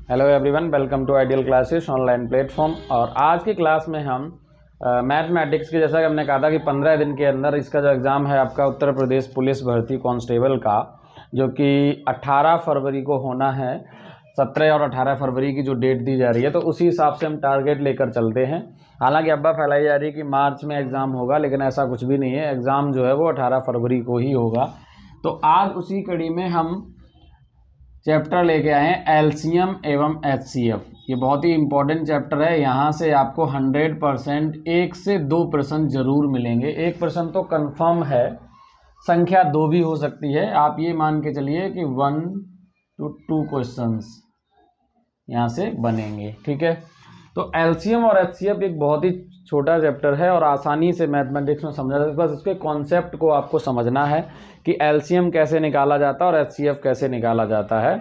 Hello everyone, welcome to ideal classes online platform. और आज की क्लास में हम मैथमेटिक्स की, जैसा कि हमने कहा था कि 15 दिन के अंदर इसका जो एग्ज़ाम है आपका उत्तर प्रदेश पुलिस भर्ती कांस्टेबल का, जो कि 18 फरवरी को होना है। 17 और 18 फरवरी की जो डेट दी जा रही है, तो उसी हिसाब से हम टारगेट लेकर चलते हैं। हालांकि अब्बा फैलाई जा रही है कि मार्च में एग्ज़ाम होगा, लेकिन ऐसा कुछ भी नहीं है। एग्ज़ाम जो है वो 18 फरवरी को ही होगा। तो आज उसी कड़ी में हम चैप्टर लेके आए हैं एलसीएम एवं एचसीएफ। ये बहुत ही इंपॉर्टेंट चैप्टर है। यहाँ से आपको 100% 1 से 2 प्रश्न जरूर मिलेंगे। 1 प्रश्न तो कंफर्म है, संख्या 2 भी हो सकती है। आप ये मान के चलिए कि 1 to 2 क्वेश्चंस यहाँ से बनेंगे, ठीक है। तो एलसीएम और एचसीएफ एक बहुत ही छोटा चैप्टर है और आसानी से मैथमेटिक्स में समझा जाता है। बस इसके कॉन्सेप्ट को आपको समझना है कि एलसीएम कैसे निकाला जाता है और एचसीएफ कैसे निकाला जाता है।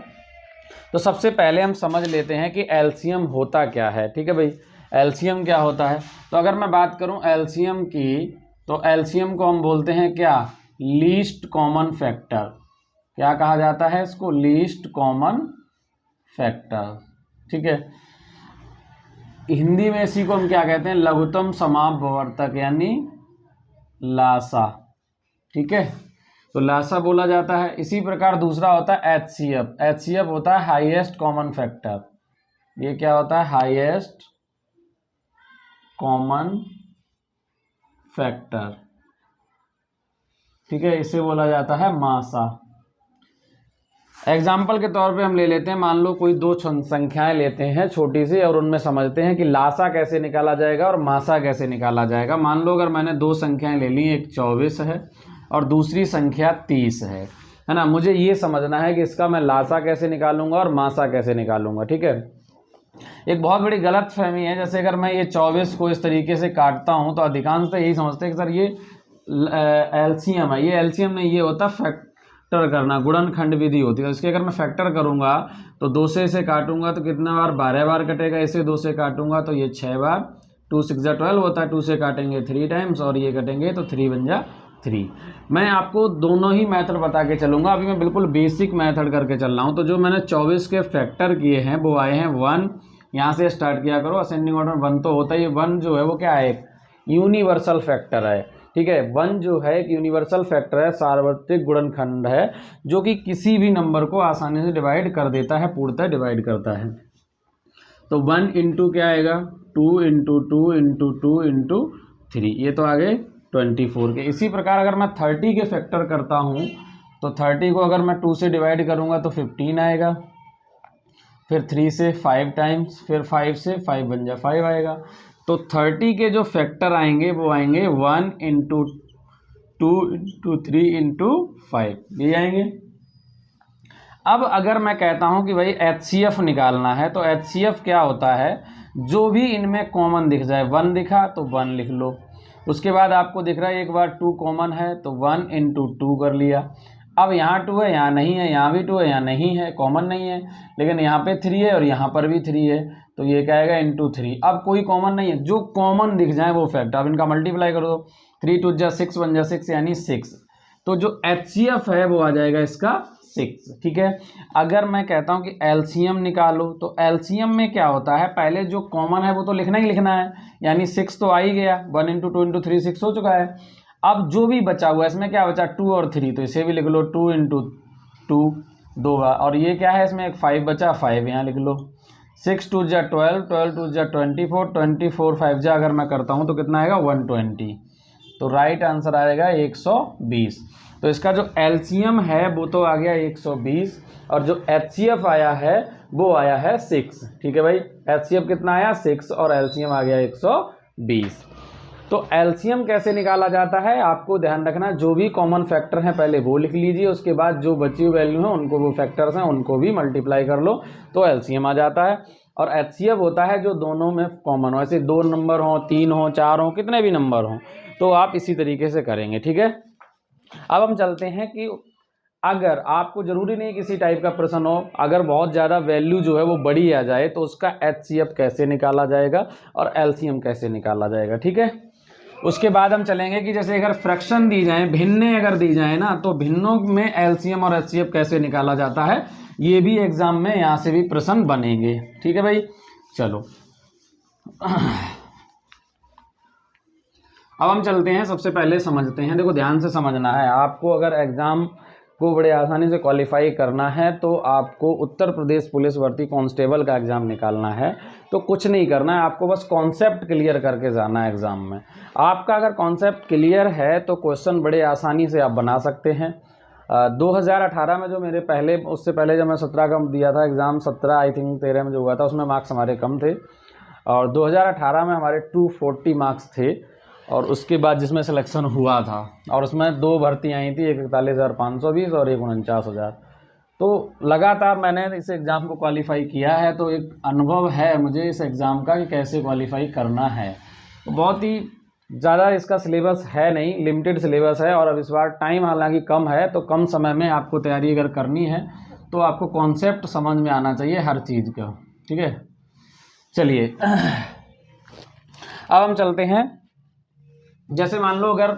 तो सबसे पहले हम समझ लेते हैं कि एलसीएम होता क्या है, ठीक है भाई। एलसीएम क्या होता है? तो अगर मैं बात करूं एलसीएम की, तो एलसीएम को हम बोलते हैं क्या? Least common factor. क्या कहा जाता है इसको? लीस्ट कॉमन फैक्टर, ठीक है। हिंदी में इसी को हम क्या कहते हैं? लघुत्तम समापवर्तक, यानी लासा, ठीक है। तो लासा बोला जाता है। इसी प्रकार दूसरा होता है एचसीएफ। एचसीएफ होता है हाईएस्ट कॉमन फैक्टर। ये क्या होता है? हाईएस्ट कॉमन फैक्टर, ठीक है। इसे बोला जाता है मासा। एग्जाम्पल के तौर पे हम ले लेते हैं, मान लो कोई दो संख्याएं लेते हैं छोटी सी, और उनमें समझते हैं कि लासा कैसे निकाला जाएगा और मासा कैसे निकाला जाएगा। मान लो अगर मैंने दो संख्याएं ले ली, एक 24 है और दूसरी संख्या 30 है ना। मुझे ये समझना है कि इसका मैं लासा कैसे निकालूंगा और मासा कैसे निकालूंगा, ठीक है। एक बहुत बड़ी गलत फहमी है, जैसे अगर मैं ये 24 को इस तरीके से काटता हूं तो अधिकांश तो यही समझते हैं कि सर ये एलसीएम है। ये एलसीएम नहीं, ये होता फैक्टर करना, गुणनखंड विधि होती है। इसके अगर मैं फैक्टर करूंगा तो 2 से इसे काटूंगा तो कितना बार? 12 बार कटेगा। इसे 2 से काटूंगा तो ये 6 बार। 2 6 12 होता है। 2 से काटेंगे 3 टाइम्स और ये कटेंगे तो 3 बन जा 3। मैं आपको दोनों ही मेथड बता के चलूंगा। अभी मैं बिल्कुल बेसिक मेथड करके चल रहा हूं। तो जो मैंने 24 के फैक्टर किए हैं वो आए हैं 1। यहाँ से स्टार्ट किया करो, असेंडिंग ऑर्डर 1 तो होता ही। 1 जो है वो क्या है? एक यूनिवर्सल फैक्टर है, ठीक है। 1 जो है एक यूनिवर्सल फैक्टर है, सार्वत्रिक गुणनखंड है, जो कि किसी भी नंबर को आसानी से डिवाइड कर देता है, पूर्णतः डिवाइड करता है। तो 1 इंटू क्या आएगा? 2 इंटू 2 इंटू 2 इंटू 3, ये तो आ गए 24 के। इसी प्रकार अगर मैं 30 के फैक्टर करता हूँ तो 30 को अगर मैं 2 से डिवाइड करूँगा तो 15 आएगा। फिर 3 से 5 टाइम्स, फिर 5 से 5 बन जा 5 आएगा। तो 30 के जो फैक्टर आएंगे वो आएंगे 1 इंटू 2 इंटू 3 इंटू 5, ये आएंगे। अब अगर मैं कहता हूं कि भाई एचसीएफ निकालना है, तो एचसीएफ क्या होता है? जो भी इनमें कॉमन दिख जाए, 1 दिखा तो 1 लिख लो। उसके बाद आपको दिख रहा है एक बार 2 कॉमन है तो 1 इंटू 2 कर लिया। अब यहाँ 2 है, यहाँ नहीं है, यहाँ भी 2 है, यहाँ नहीं है, कॉमन नहीं है। लेकिन यहाँ पे 3 है और यहाँ पर भी 3 है, तो ये क्या आएगा? इंटू 3। अब कोई कॉमन नहीं है, जो कॉमन दिख जाए वो फैक्टर। अब इनका मल्टीप्लाई कर दो, 3 2 जा 6 1 जा 6, यानी 6। तो जो एचसीएफ है वो आ जाएगा इसका 6, ठीक है। अगर मैं कहता हूं कि एलसीएम निकालो, तो एलसीएम में क्या होता है? पहले जो कॉमन है वो तो लिखना ही लिखना है, यानी 6 तो आ ही गया। 1 इंटू 2 इंटू 3 6 हो चुका है। अब जो भी बचा हुआ है, इसमें क्या बचा? 2 और 3, तो इसे भी लिख लो 2 इंटू 2 2 बार। और ये क्या है? इसमें एक 5 बचा, 5 यहाँ लिख लो। 6 2 जा 12, 12 2 जा 24, 24 5 जा अगर मैं करता हूँ तो कितना आएगा? 120। तो राइट आंसर आएगा 120। तो इसका जो एलसीएम है वो तो आ गया 120, और जो एचसीएफ आया है वो आया है 6, ठीक है भाई। एचसीएफ कितना आया? 6, और एलसीएम आ गया 120। तो एलसीएम कैसे निकाला जाता है आपको ध्यान रखना, जो भी कॉमन फैक्टर हैं पहले वो लिख लीजिए, उसके बाद जो बची हुई वैल्यू है उनको, वो फैक्टर्स हैं उनको भी मल्टीप्लाई कर लो, तो एलसीएम आ जाता है। और एचसीएफ होता है जो दोनों में कॉमन हो, ऐसे 2 नंबर हो, 3 हो, 4 हो, कितने भी नंबर हो, तो आप इसी तरीके से करेंगे, ठीक है। अब हम चलते हैं कि अगर आपको जरूरी नहीं किसी टाइप का प्रश्न हो, अगर बहुत ज़्यादा वैल्यू जो है वो बड़ी आ जाए तो उसका एचसीएफ कैसे निकाला जाएगा और एलसीएम कैसे निकाला जाएगा, ठीक है। उसके बाद हम चलेंगे कि जैसे अगर फ्रैक्शन दी जाए, भिन्नें अगर दी जाए ना, तो भिन्नों में एलसीएम और एचसीएफ कैसे निकाला जाता है ये भी एग्जाम में यहाँ से भी प्रश्न बनेंगे। ठीक है भाई, चलो अब हम चलते हैं, सबसे पहले समझते हैं। देखो ध्यान से समझना है आपको, अगर एग्जाम को बड़े आसानी से क्वालिफाई करना है तो आपको उत्तर प्रदेश पुलिस भर्ती कांस्टेबल का एग्ज़ाम निकालना है। तो कुछ नहीं करना है, आपको बस कॉन्सेप्ट क्लियर करके जाना है एग्ज़ाम में। आपका अगर कॉन्सेप्ट क्लियर है तो क्वेश्चन बड़े आसानी से आप बना सकते हैं। 2018 में जो मेरे पहले, उससे पहले जब मैं 17 का दिया था एग्ज़ाम, 17 आई थिंक 13 में जो हुआ था, उसमें मार्क्स हमारे कम थे और 2018 में हमारे 240 मार्क्स थे। और उसके बाद जिसमें सिलेक्शन हुआ था और उसमें 2 भर्ती आई थी, एक 41,520 और एक 49,000। तो लगातार मैंने इस एग्ज़ाम को क्वालिफाई किया है, तो एक अनुभव है मुझे इस एग्ज़ाम का कि कैसे क्वालिफाई करना है। तो बहुत ही ज़्यादा इसका सिलेबस है नहीं, लिमिटेड सिलेबस है और अब इस बार टाइम हालांकि कम है, तो कम समय में आपको तैयारी अगर करनी है तो आपको कॉन्सेप्ट समझ में आना चाहिए हर चीज़ का। ठीक है, चलिए अब हम चलते हैं। जैसे मान लो अगर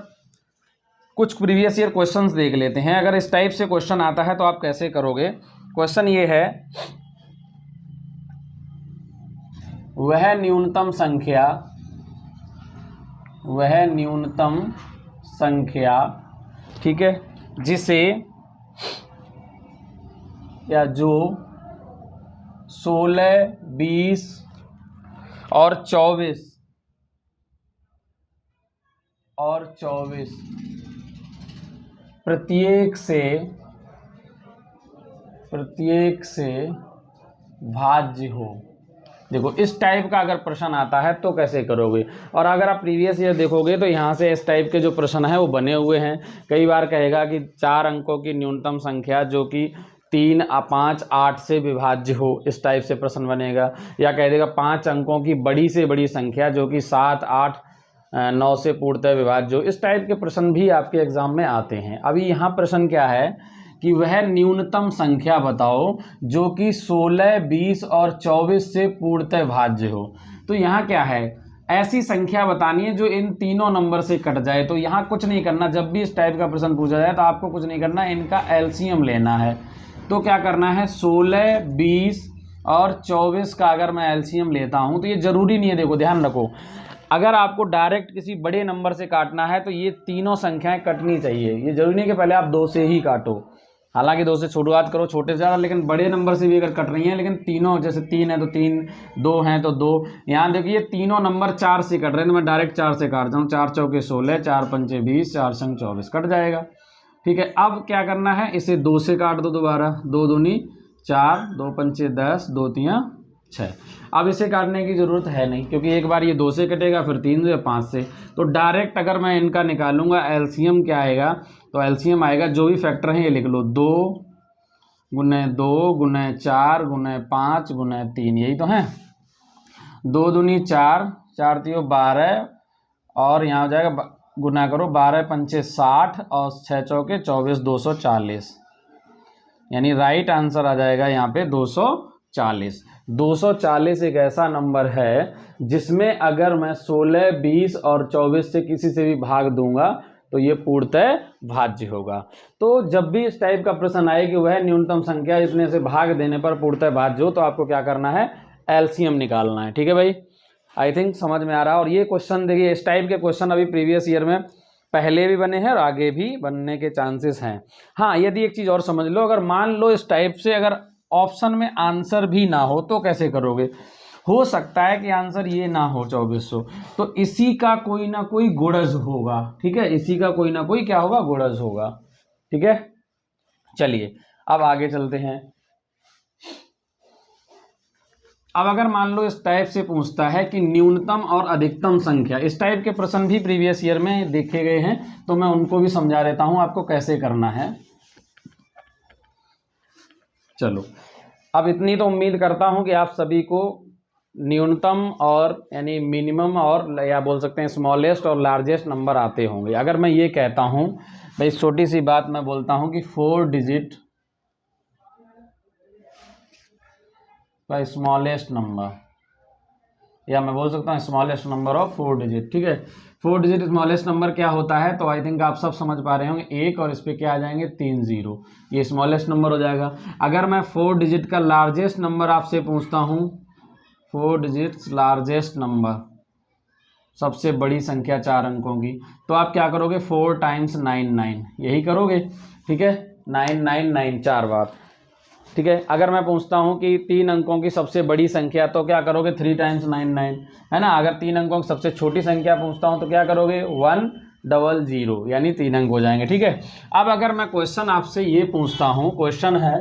कुछ प्रीवियस ईयर क्वेश्चंस देख लेते हैं। अगर इस टाइप से क्वेश्चन आता है तो आप कैसे करोगे। क्वेश्चन ये है, वह न्यूनतम संख्या, ठीक है, जिसे या जो 16, 20 और 24 प्रत्येक से भाज्य हो। देखो इस टाइप का अगर प्रश्न आता है तो कैसे करोगे। और अगर आप प्रीवियस ईयर देखोगे तो यहाँ से इस टाइप के जो प्रश्न है वो बने हुए हैं। कई बार कहेगा कि 4 अंकों की न्यूनतम संख्या जो कि 3, 5, 8 से विभाज्य हो, इस टाइप से प्रश्न बनेगा। या कह देगा 5 अंकों की बड़ी से बड़ी संख्या जो कि 7, 8, 9 से पूर्णतः विभाज्य हो। इस टाइप के प्रश्न भी आपके एग्जाम में आते हैं। अभी यहाँ प्रश्न क्या है कि वह न्यूनतम संख्या बताओ जो कि 16, 20 और 24 से पूर्णतः भाज्य हो। तो यहाँ क्या है, ऐसी संख्या बतानी है जो इन तीनों नंबर से कट जाए। तो यहाँ कुछ नहीं करना, जब भी इस टाइप का प्रश्न पूछा जाए तो आपको कुछ नहीं करना, इनका एलसीएम लेना है। तो क्या करना है, 16, 20 और 24 का अगर मैं एलसीएम लेता हूँ, तो ये जरूरी नहीं है, देखो ध्यान रखो, अगर आपको डायरेक्ट किसी बड़े नंबर से काटना है तो ये तीनों संख्याएं कटनी चाहिए। ये जरूरी नहीं कि पहले आप 2 से ही काटो, हालांकि 2 से शुरुआत करो, छोटे से ज़्यादा, लेकिन बड़े नंबर से भी अगर कट रही हैं, लेकिन तीनों, जैसे 3 है तो 3, 2 हैं तो 2। यहाँ देखिए तीनों नंबर 4 से कट रहे हैं तो मैं डायरेक्ट 4 से काटता हूँ। 4 चौके 16, 4 पंचे 20, 4 संग 24, कट जाएगा। ठीक है, अब क्या करना है, इसे 2 से काट दो दोबारा, 2 दूनी 4, 2 पंचे 10, 2 तियां 6। अब इसे काटने की ज़रूरत है नहीं क्योंकि एक बार ये 2 से कटेगा, फिर 3 से, 5 से। तो डायरेक्ट अगर मैं इनका निकालूंगा एलसीएम क्या आएगा, तो एलसीएम आएगा, जो भी फैक्टर हैं ये लिख लो, 2 गुने 2 गुने 4 गुने 5 गुने 3, यही तो है। 2 दूनी 4, 4 तियो 12 और यहाँ हो जाएगा, गुना करो, 12 पंचे 60 और 6 चौके 24, 240, यानी राइट आंसर आ जाएगा यहाँ पे 240। 240 एक ऐसा नंबर है जिसमें अगर मैं 16, 20 और 24 से किसी से भी भाग दूंगा तो ये पूर्णतः भाज्य होगा। तो जब भी इस टाइप का प्रश्न आए कि वह न्यूनतम संख्या इतने से भाग देने पर पूर्णतः भाज्य हो, तो आपको क्या करना है, एलसीएम निकालना है। ठीक है भाई, आई थिंक समझ में आ रहा है। और ये क्वेश्चन देखिए, इस टाइप के क्वेश्चन अभी प्रीवियस ईयर में पहले भी बने हैं और आगे भी बनने के चांसेस हैं। हाँ, यदि एक चीज़ और समझ लो, अगर मान लो इस टाइप से अगर ऑप्शन में आंसर भी ना हो तो कैसे करोगे। हो सकता है कि आंसर ये ना हो 2400, तो इसी का कोई ना कोई गुणज होगा। ठीक है, इसी का कोई ना कोई क्या होगा, गुणज होगा। ठीक है, चलिए अब आगे चलते हैं। अब अगर मान लो इस टाइप से पूछता है कि न्यूनतम और अधिकतम संख्या, इस टाइप के प्रश्न भी प्रीवियस ईयर में देखे गए हैं, तो मैं उनको भी समझा देता हूं आपको कैसे करना है। चलो, अब इतनी तो उम्मीद करता हूं कि आप सभी को न्यूनतम और यानी मिनिमम और या बोल सकते हैं स्मॉलेस्ट और लार्जेस्ट नंबर आते होंगे। अगर मैं ये कहता हूं भाई, छोटी सी बात मैं बोलता हूं कि 4 डिजिट का स्मॉलेस्ट नंबर, या मैं बोल सकता हूँ स्मॉलेस्ट नंबर ऑफ 4 डिजिट। ठीक है, 4 डिजिट स्मॉलेस्ट नंबर क्या होता है, तो आई थिंक आप सब समझ पा रहे होंगे। 1 और इस पर क्या आ जाएंगे 3 जीरो, ये स्मॉलेस्ट नंबर हो जाएगा। अगर मैं 4 डिजिट का लार्जेस्ट नंबर आपसे पूछता हूँ, 4 डिजिट्स लार्जेस्ट नंबर, सबसे बड़ी संख्या 4 अंकों की, तो आप क्या करोगे 4 टाइम्स 99 यही करोगे। ठीक है, 999 4 बार। ठीक है, अगर मैं पूछता हूं कि 3 अंकों की सबसे बड़ी संख्या, तो क्या करोगे 3 टाइम्स 99, है ना। अगर 3 अंकों की सबसे छोटी संख्या पूछता हूं तो क्या करोगे 100, यानी 3 अंक हो जाएंगे। ठीक है, अब अगर मैं क्वेश्चन आपसे ये पूछता हूं, क्वेश्चन है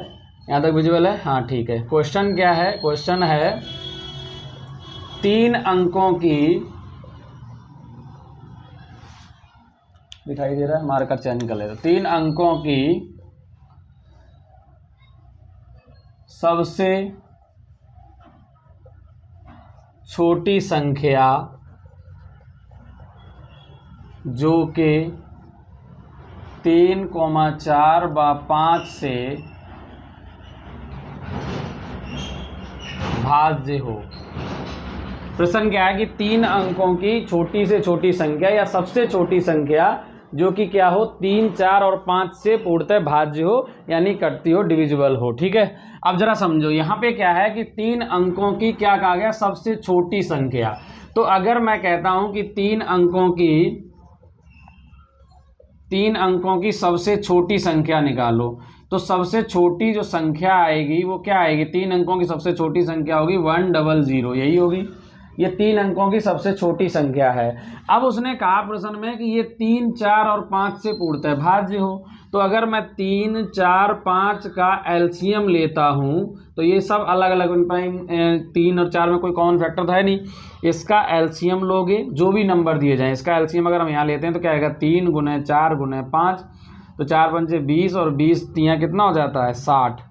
यहाँ तक विजुअल है, हाँ ठीक है। क्वेश्चन क्या है, क्वेश्चन है 3 अंकों की, दिखाई दे रहा है, मार्कर चेंज कर लेते, 3 अंकों की सबसे छोटी संख्या जो कि 3,4/5 से भाज्य हो। प्रश्न क्या है कि 3 अंकों की छोटी से छोटी संख्या या सबसे छोटी संख्या जो कि क्या हो 3, 4 और 5 से पूर्णतः भाज्य हो, यानी कटती हो, डिविजिबल हो। ठीक है, अब जरा समझो, यहाँ पे क्या है कि 3 अंकों की क्या कहा गया, सबसे छोटी संख्या। तो अगर मैं कहता हूं कि 3 अंकों की सबसे छोटी संख्या निकालो, तो सबसे छोटी जो संख्या आएगी वो क्या आएगी, 3 अंकों की सबसे छोटी संख्या होगी 100, यही होगी। ये 3 अंकों की सबसे छोटी संख्या है। अब उसने कहा प्रश्न में कि ये 3, 4 और 5 से पूर्णतः भाज्य हो। तो अगर मैं 3, 4, 5 का एलसीएम लेता हूं, तो ये सब अलग अलग 3 और 4 में कोई कॉमन फैक्टर तो है नहीं, इसका एलसीएम लोगे, जो भी नंबर दिए जाएं इसका एलसीएम अगर हम यहाँ लेते हैं तो क्या आएगा 3 × 4 × 5, तो 4 पंचे 20 और 20 तियाँ कितना हो जाता है 60।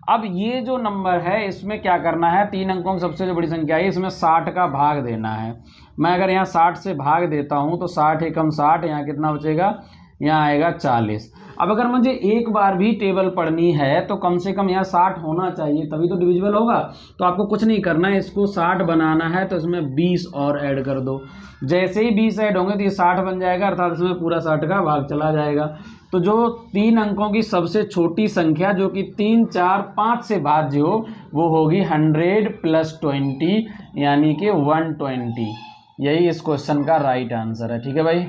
अब ये जो नंबर है इसमें क्या करना है, 3 अंकों की सबसे जो बड़ी संख्या है इसमें 60 का भाग देना है। मैं अगर यहाँ 60 से भाग देता हूँ तो 60 एकम 60, यहाँ कितना बचेगा, यहाँ आएगा 40। अब अगर मुझे एक बार भी टेबल पढ़नी है तो कम से कम यहाँ 60 होना चाहिए, तभी तो डिविजिबल होगा। तो आपको कुछ नहीं करना है, इसको 60 बनाना है तो इसमें 20 और ऐड कर दो। जैसे ही 20 ऐड होंगे तो ये 60 बन जाएगा, अर्थात इसमें पूरा 60 का भाग चला जाएगा। तो जो 3 अंकों की सबसे छोटी संख्या जो कि 3, 4, 5 से भाज्य हो वो होगी 100 + 20, यानी कि 120। यही इस क्वेश्चन का राइट आंसर है। ठीक है भाई,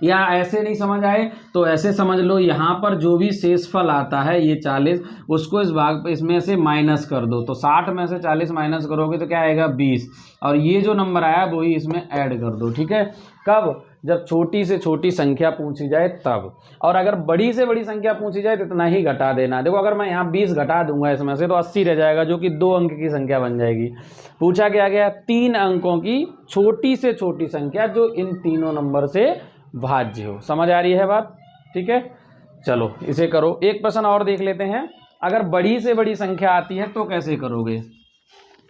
या ऐसे नहीं समझ आए तो ऐसे समझ लो, यहाँ पर जो भी शेषफल आता है ये 40, उसको इस भाग इसमें से माइनस कर दो, तो 60 में से 40 माइनस करोगे तो क्या आएगा 20, और ये जो नंबर आया वही इसमें ऐड कर दो। ठीक है, कब, जब छोटी से छोटी संख्या पूछी जाए तब, और अगर बड़ी से बड़ी संख्या पूछी जाए तो इतना ही घटा देना। देखो अगर मैं यहाँ 20 घटा दूंगा इसमें से तो 80 रह जाएगा, जो कि 2 अंक की संख्या बन जाएगी। पूछा क्या गया, 3 अंकों की छोटी से छोटी संख्या जो इन तीनों नंबर से भाज्य हो। समझ आ रही है बात? ठीक है, चलो इसे करो। एक प्रश्न और देख लेते हैं, अगर बड़ी से बड़ी संख्या आती है तो कैसे करोगे।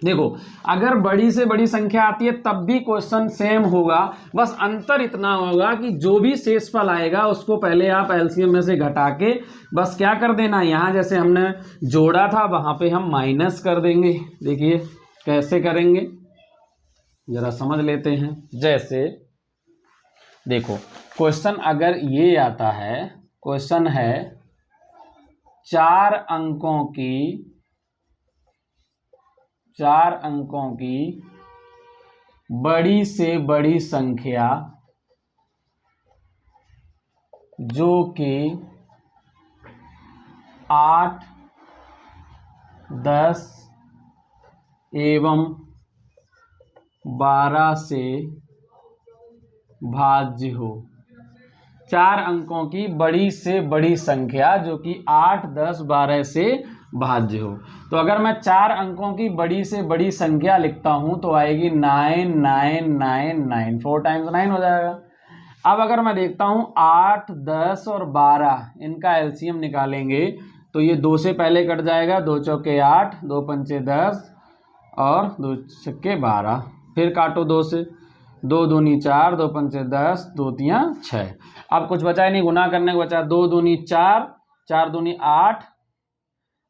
देखो अगर बड़ी से बड़ी संख्या आती है तब भी क्वेश्चन सेम होगा, बस अंतर इतना होगा कि जो भी शेषफल आएगा उसको पहले आप एलसीएम में से घटा के बस क्या कर देना, यहाँ जैसे हमने जोड़ा था वहां पे हम माइनस कर देंगे। देखिए कैसे करेंगे जरा समझ लेते हैं। जैसे देखो क्वेश्चन अगर ये आता है, क्वेश्चन है 4 अंकों की बड़ी से बड़ी संख्या जो कि 8, 10 एवं 12 से भाज्य हो। 4 अंकों की बड़ी से बड़ी संख्या जो कि 8, 10, 12 से भाज्य हो। तो अगर मैं 4 अंकों की बड़ी से बड़ी संख्या लिखता हूं तो आएगी 9999, 4 टाइम्स 9 हो जाएगा। अब अगर मैं देखता हूं 8, 10 और 12 इनका एलसीएम निकालेंगे तो ये 2 से पहले कट जाएगा, 2 चौके 8, 2 पंचे 10 और 2 छक्के 12, फिर काटो 2 से, 2 दूनी 4, 2 पंचे 10, 2 तियाँ 6। अब कुछ बचा ही नहीं, गुना करने को बचा, 2 दूनी 4, 4 दूनी 8,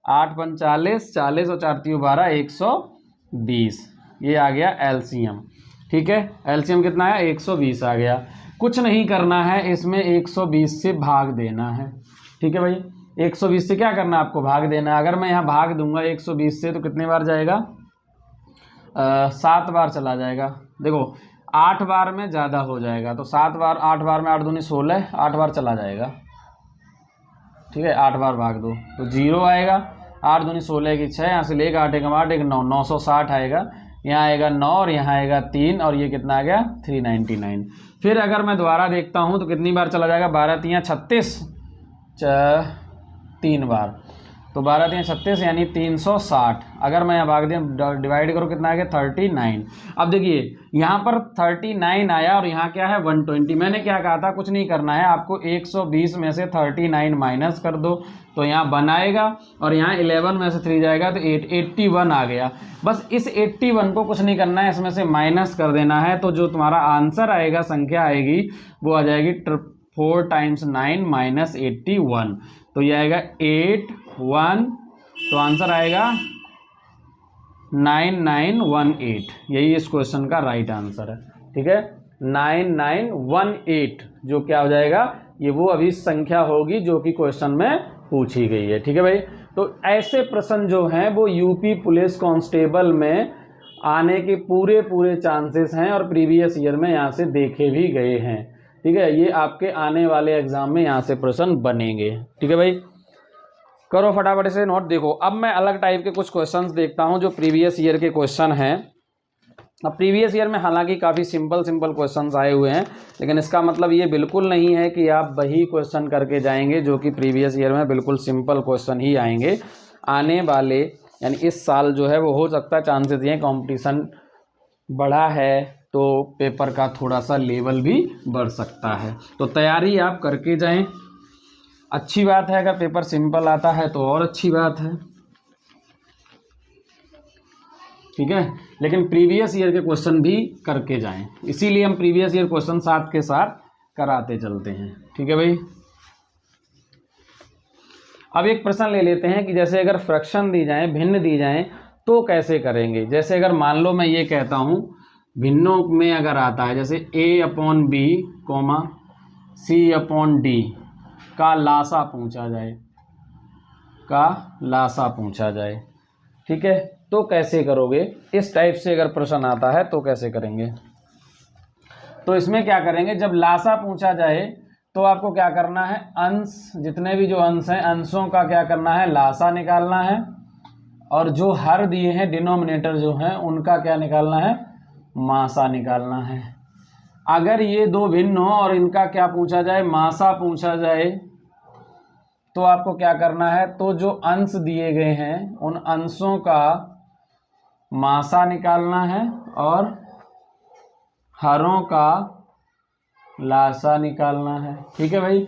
8 पंच 40, 40 और 4 तियों 12, 120। ये आ गया एलसीएम। ठीक है, एलसीएम कितना है 120 आ गया। कुछ नहीं करना है, इसमें 120 से भाग देना है। ठीक है भाई, 120 से क्या करना है आपको, भाग देना है। अगर मैं यहाँ भाग दूंगा 120 से तो कितने बार जाएगा, 7 बार चला जाएगा। देखो 8 बार में ज़्यादा हो जाएगा, तो 7 बार, 8 बार में 8 दूनी 16, 8 बार चला जाएगा। ठीक है, 8 बार भाग दो तो 0 आएगा, 8 दूनी 16 की 6, यहाँ से लेकर 8 एक 8 एक 9, 960 आएगा। यहाँ आएगा 9 और यहाँ आएगा 3 और ये कितना आ गया 399। फिर अगर मैं दोबारा देखता हूँ तो कितनी बार चला जाएगा, 12 3 36, 3 बार, तो 12 3 36 यानी 360। अगर मैं यहाँ भाग दिया डिवाइड करो कितना आ गया 39। अब देखिए यहाँ पर 39 आया और यहाँ क्या है 120। मैंने क्या कहा था, कुछ नहीं करना है आपको, 120 में से 39 माइनस कर दो तो यहाँ 1 आएगा और यहाँ 11 में से 3 जाएगा तो 81 आ गया। बस इस 81 को कुछ नहीं करना है, इसमें से माइनस कर देना है, तो जो तुम्हारा आंसर आएगा, संख्या आएगी, वो आ जाएगी 4 × 9 - 81। तो ये आएगा 81, तो आंसर आएगा 9918। यही इस क्वेश्चन का राइट आंसर है। ठीक है, 9918 जो क्या हो जाएगा, ये वो अभी संख्या होगी जो कि क्वेश्चन में पूछी गई है। ठीक है भाई, तो ऐसे प्रश्न जो हैं वो यूपी पुलिस कांस्टेबल में आने के पूरे चांसेस हैं और प्रीवियस ईयर में यहाँ से देखे भी गए हैं। ठीक है, ये आपके आने वाले एग्जाम में यहाँ से प्रश्न बनेंगे। ठीक है भाई, करो फटाफट से नोट। देखो अब मैं अलग टाइप के कुछ क्वेश्चंस देखता हूँ जो प्रीवियस ईयर के क्वेश्चन हैं। अब प्रीवियस ईयर में हालांकि काफ़ी सिंपल क्वेश्चंस आए हुए हैं, लेकिन इसका मतलब ये बिल्कुल नहीं है कि आप वही क्वेश्चन करके जाएंगे जो कि प्रीवियस ईयर में बिल्कुल सिंपल क्वेश्चन ही आएंगे। आने वाले यानी इस साल जो है वो हो सकता है, चांसेस ये कंपटीशन बढ़ा है तो पेपर का थोड़ा सा लेवल भी बढ़ सकता है, तो तैयारी आप करके जाएं। अच्छी बात है अगर पेपर सिंपल आता है तो और अच्छी बात है। ठीक है, लेकिन प्रीवियस ईयर के क्वेश्चन भी करके जाएं, इसीलिए हम प्रीवियस ईयर क्वेश्चन साथ के साथ कराते चलते हैं। ठीक है भाई, अब एक प्रश्न ले लेते हैं कि जैसे अगर फ्रैक्शन दी जाए, भिन्न दी जाए तो कैसे करेंगे। जैसे अगर मान लो मैं ये कहता हूँ भिन्नों में अगर आता है जैसे a/b, c/d का लासा पूछा जाए, ठीक है, तो कैसे करोगे। इस टाइप से अगर प्रश्न आता है तो कैसे करेंगे। तो इसमें क्या करेंगे, जब लासा पूछा जाए तो आपको क्या करना है, अंश, जितने भी जो अंश हैं अंशों का क्या करना है, लासा निकालना है, और जो हर दिए हैं डिनोमिनेटर जो हैं उनका क्या निकालना है, मासा निकालना है। अगर ये दो भिन्न हो और इनका क्या पूछा जाए, मासा पूछा जाए, तो आपको क्या करना है, तो जो अंश दिए गए हैं उन अंशों का मासा निकालना है और हरों का लासा निकालना है। ठीक है भाई,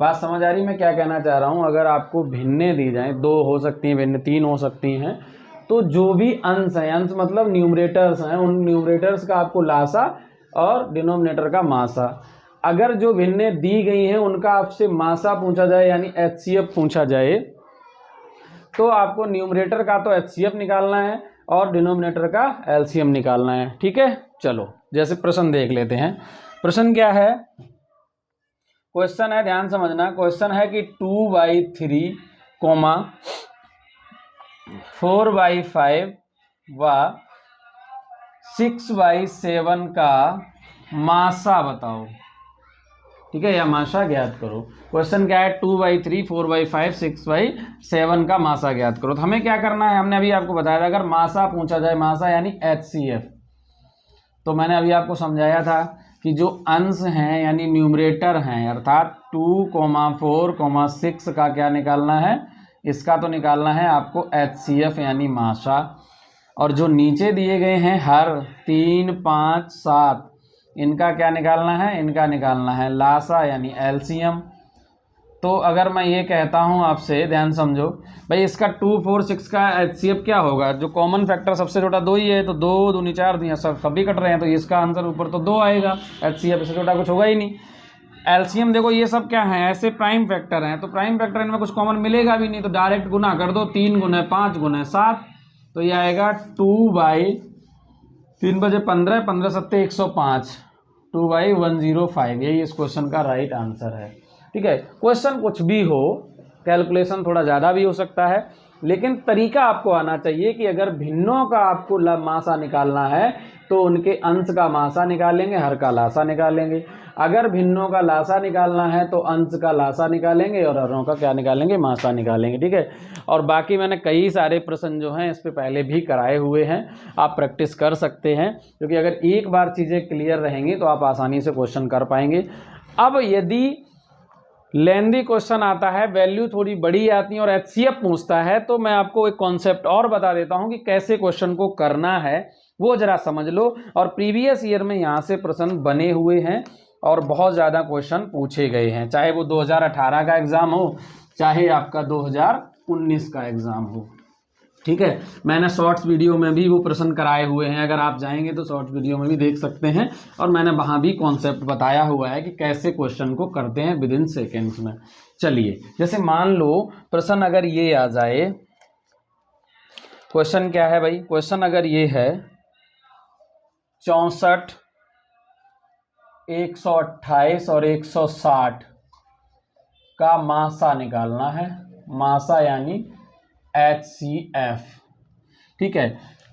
बात समझ आ रही मैं क्या कहना चाह रहा हूँ। अगर आपको भिन्नें दी जाएं, 2 हो सकती हैं भिन्न, 3 हो सकती हैं, तो जो भी अंश हैं, अंश मतलब न्यूमरेटर्स हैं, उन न्यूमरेटर्स का आपको लासा और डिनोमिनेटर का मासा। अगर जो भिन्नें दी गई हैं उनका आपसे मासा पूछा जाए यानी HCF पूछा जाए, तो आपको न्यूमरेटर का तो HCF निकालना है और डिनोमिनेटर का LCM निकालना है। ठीक है, चलो जैसे प्रश्न देख लेते हैं। प्रश्न क्या है, क्वेश्चन है, ध्यान समझना, क्वेश्चन है कि 2/3, 4/5 व 6/7 का मासा बताओ। ठीक है, या मासा ज्ञात करो। क्वेश्चन क्या है, 2/3, 4/5, 6/7 का मासा ज्ञात करो। तो हमें क्या करना है, हमने अभी आपको बताया था, अगर मासा पूछा जाए, मासा यानी HCF, तो मैंने अभी आपको समझाया था कि जो अंश हैं यानी न्यूमरेटर हैं, अर्थात 2, 4, 6 का क्या निकालना है, इसका तो निकालना है आपको HCF यानी मासा, और जो नीचे दिए गए हैं हर 3, 5, 7, इनका क्या निकालना है, इनका निकालना है लासा यानी LCM। तो अगर मैं ये कहता हूँ आपसे, ध्यान समझो भाई, इसका 2, 4, 6 का HCF क्या होगा, जो कॉमन फैक्टर सबसे छोटा 2 ही है, तो 2 दूनी 4 दिया, सभी कट रहे हैं, तो इसका आंसर ऊपर तो 2 आएगा, HCF इससे छोटा कुछ होगा ही नहीं। LCM देखो ये सब क्या है, ऐसे प्राइम फैक्टर हैं, तो प्राइम फैक्टर इनमें कुछ कॉमन मिलेगा भी नहीं, तो डायरेक्ट गुना कर दो, 3 गुना 5 गुना 7, तो ये आएगा 2/7। 3 बजे 15, 15 सत्ते 105, 2/105, यही इस क्वेश्चन का राइट आंसर है। ठीक है, क्वेश्चन कुछ भी हो, कैलकुलेशन थोड़ा ज़्यादा भी हो सकता है, लेकिन तरीका आपको आना चाहिए कि अगर भिन्नों का आपको मासा निकालना है तो उनके अंश का मासा निकालेंगे, हर का लासा निकालेंगे। अगर भिन्नों का लासा निकालना है तो अंश का लासा निकालेंगे और हरों का क्या निकालेंगे, मासा निकालेंगे। ठीक है, और बाकी मैंने कई सारे प्रश्न जो हैं इस पे पहले भी कराए हुए हैं, आप प्रैक्टिस कर सकते हैं, क्योंकि अगर एक बार चीज़ें क्लियर रहेंगी तो आप आसानी से क्वेश्चन कर पाएंगे। अब यदि लेंदी क्वेश्चन आता है, वैल्यू थोड़ी बड़ी आती है और एचसीएफ पूछता है, तो मैं आपको एक कॉन्सेप्ट और बता देता हूं कि कैसे क्वेश्चन को करना है, वो जरा समझ लो। और प्रीवियस ईयर में यहाँ से प्रश्न बने हुए हैं और बहुत ज़्यादा क्वेश्चन पूछे गए हैं, चाहे वो 2018 का एग्ज़ाम हो, चाहे आपका 2019 का एग्ज़ाम हो। ठीक है, मैंने शॉर्ट्स वीडियो में भी वो प्रश्न कराए हुए हैं, अगर आप जाएंगे तो शॉर्ट्स वीडियो में भी देख सकते हैं, और मैंने वहाँ भी कॉन्सेप्ट बताया हुआ है कि कैसे क्वेश्चन को करते हैं विद इन सेकेंड्स में। चलिए, जैसे मान लो प्रश्न अगर ये आ जाए, क्वेश्चन क्या है भाई, क्वेश्चन अगर ये है 64, 128 और 160 का मासा निकालना है, मासा यानी HCF। ठीक है,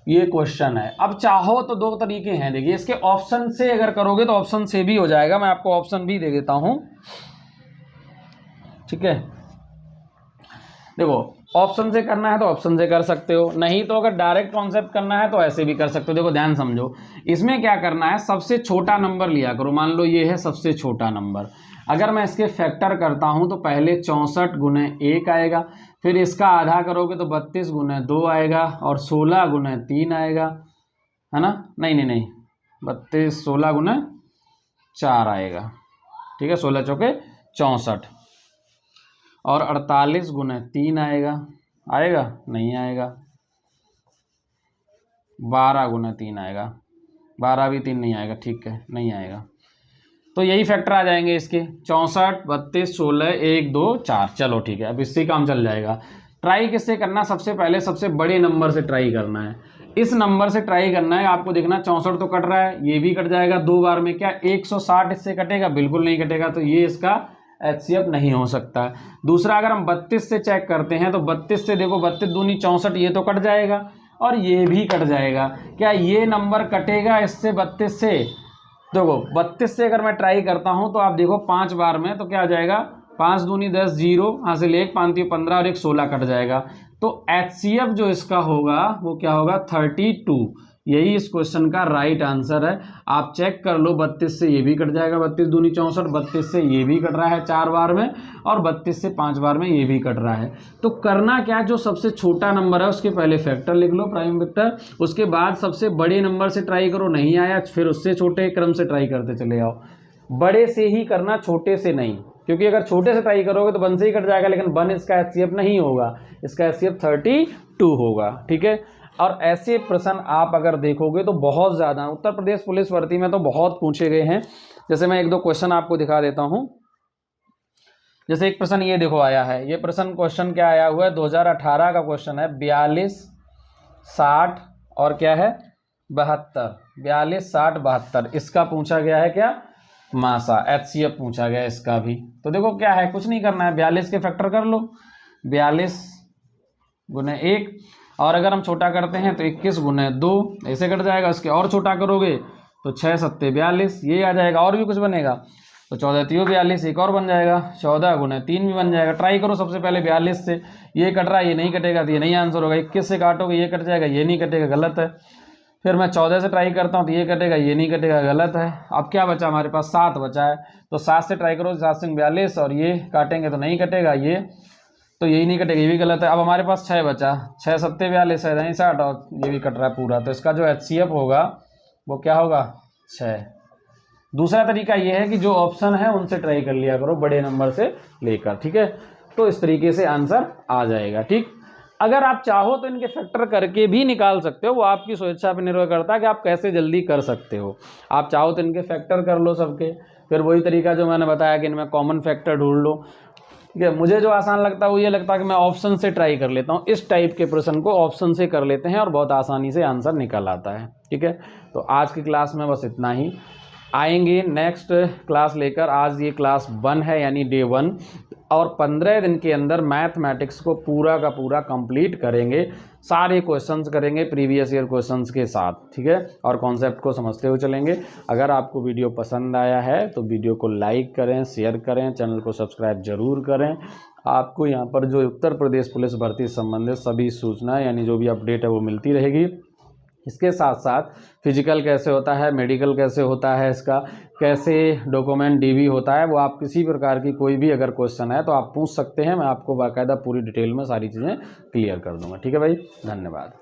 ये क्वेश्चन है। अब चाहो तो दो तरीके हैं, देखिए इसके ऑप्शन से अगर करोगे तो ऑप्शन से भी हो जाएगा, मैं आपको ऑप्शन भी दे देता हूं। ठीक है, देखो ऑप्शन से करना है तो ऑप्शन से कर सकते हो, नहीं तो अगर डायरेक्ट कॉन्सेप्ट करना है तो ऐसे भी कर सकते हो। देखो ध्यान समझो, इसमें क्या करना है, सबसे छोटा नंबर लिया करो। मान लो ये है सबसे छोटा नंबर, अगर मैं इसके फैक्टर करता हूं तो पहले 64 गुने 1 आएगा, फिर इसका आधा करोगे तो 32 गुने 2 आएगा, और 16 गुने 3 आएगा, है ना, नहीं 32, 16 गुने 4 आएगा। ठीक है, 16 चौके 64, और 48 गुने 3 आएगा, आएगा नहीं आएगा, 12 गुने 3 आएगा, 12 भी 3 नहीं आएगा, ठीक है नहीं आएगा। तो यही फैक्टर आ जाएंगे इसके, 64, 32, 16, 1, 2, 4। चलो ठीक है, अब इससे काम चल जाएगा। ट्राई किससे करना, सबसे पहले सबसे बड़े नंबर से ट्राई करना है, इस नंबर से ट्राई करना है। आपको देखना 64 तो कट रहा है, ये भी कट जाएगा 2 बार में, क्या 160 इससे कटेगा, बिल्कुल नहीं कटेगा, तो ये इसका HCF नहीं हो सकता। दूसरा, अगर हम 32 से चेक करते हैं तो 32 से देखो, 32 दूनी 64, ये तो कट जाएगा और ये भी कट जाएगा, क्या ये नंबर कटेगा इससे 32 से? देखो 32 से अगर मैं ट्राई करता हूं तो आप देखो 5 बार में तो क्या आ जाएगा, 5 दूनी 10, 0 हासिल 1, 5 15 और 1 16 कट जाएगा। तो HCF जो इसका होगा वो क्या होगा, 32। यही इस क्वेश्चन का राइट आंसर है। आप चेक कर लो, 32 से ये भी कट जाएगा, 32 दूनी 64, 32 से ये भी कट रहा है 4 बार में, और 32 से 5 बार में ये भी कट रहा है। तो करना क्या, जो सबसे छोटा नंबर है उसके पहले फैक्टर लिख लो, प्राइम वेक्टर, उसके बाद सबसे बड़े नंबर से ट्राई करो, नहीं आया फिर उससे छोटे क्रम से ट्राई करते चले आओ। बड़े से ही करना, छोटे से नहीं, क्योंकि अगर छोटे से ट्राई करोगे तो 1 से ही कट जाएगा, लेकिन 1 इसका HCF नहीं होगा, इसका HCF 32 होगा। ठीक है, और ऐसे प्रश्न आप अगर देखोगे तो बहुत ज़्यादा उत्तर प्रदेश पुलिस भर्ती में तो बहुत पूछे गए हैं। जैसे मैं 1-2 क्वेश्चन आपको दिखा देता हूं। जैसे एक प्रश्न ये देखो आया है, ये प्रश्न क्वेश्चन क्या आया हुआ है, 2018 का क्वेश्चन है, 42, 60 और क्या है 72, 42, 60, 72, इसका पूछा गया है क्या, मासा, HCF पूछा गया इसका भी। तो देखो क्या है, कुछ नहीं करना है, 42 के फैक्टर कर लो, 42 गुने 1, और अगर हम छोटा करते हैं तो 21 गुने 2, ऐसे कट जाएगा। इसके और छोटा करोगे तो 6 सत्ते 42, ये आ जाएगा, और भी कुछ बनेगा तो 14 3 42, एक और बन जाएगा, 14 गुने 3 भी बन जाएगा। ट्राई करो सबसे पहले 42 से, ये कट रहा है, ये नहीं कटेगा तो ये नहीं आंसर होगा। 21 से काटोगे ये कट जाएगा, ये नहीं कटेगा, गलत है। फिर मैं 14 से ट्राई करता हूँ तो ये कटेगा, ये नहीं कटेगा, गलत है। अब क्या बचा हमारे पास, 7 बचा है, तो 7 से ट्राई करो, 7 से 42, और ये काटेंगे तो नहीं कटेगा, ये तो यही नहीं कटेगा, ये भी गलत है। अब हमारे पास 6 बचा, 6 सत्ते 42 है, नहीं 60, और ये भी कट रहा है पूरा, तो इसका जो HCF होगा वो क्या होगा, 6। दूसरा तरीका ये है कि जो ऑप्शन है उनसे ट्राई कर लिया करो, बड़े नंबर से लेकर। ठीक है, तो इस तरीके से आंसर आ जाएगा। ठीक, अगर आप चाहो तो इनके फैक्टर करके भी निकाल सकते हो, वो आपकी स्वेच्छा पर निर्भर करता है कि आप कैसे जल्दी कर सकते हो। आप चाहो तो इनके फैक्टर कर लो सबके, फिर वही तरीका जो मैंने बताया कि इनमें कॉमन फैक्टर ढूंढ लो, ठीक है। मुझे जो आसान लगता है वो ये लगता है कि मैं ऑप्शन से ट्राई कर लेता हूँ, इस टाइप के प्रश्न को ऑप्शन से कर लेते हैं और बहुत आसानी से आंसर निकल आता है। ठीक है, तो आज की क्लास में बस इतना ही। आएंगे नेक्स्ट क्लास लेकर। आज ये क्लास 1 है यानी डे 1, और 15 दिन के अंदर मैथमेटिक्स को पूरा का पूरा कंप्लीट करेंगे, सारे क्वेश्चंस करेंगे प्रीवियस ईयर क्वेश्चंस के साथ। ठीक है, और कॉन्सेप्ट को समझते हुए चलेंगे। अगर आपको वीडियो पसंद आया है तो वीडियो को लाइक करें, शेयर करें, चैनल को सब्सक्राइब जरूर करें। आपको यहाँ पर जो उत्तर प्रदेश पुलिस भर्ती से संबंधित सभी सूचना यानी जो भी अपडेट है वो मिलती रहेगी। इसके साथ साथ फिजिकल कैसे होता है, मेडिकल कैसे होता है, इसका कैसे डॉक्यूमेंट डीवी होता है, वो आप किसी प्रकार की कोई भी अगर क्वेश्चन है तो आप पूछ सकते हैं। मैं आपको बाकायदा पूरी डिटेल में सारी चीज़ें क्लियर कर दूंगा। ठीक है भाई, धन्यवाद।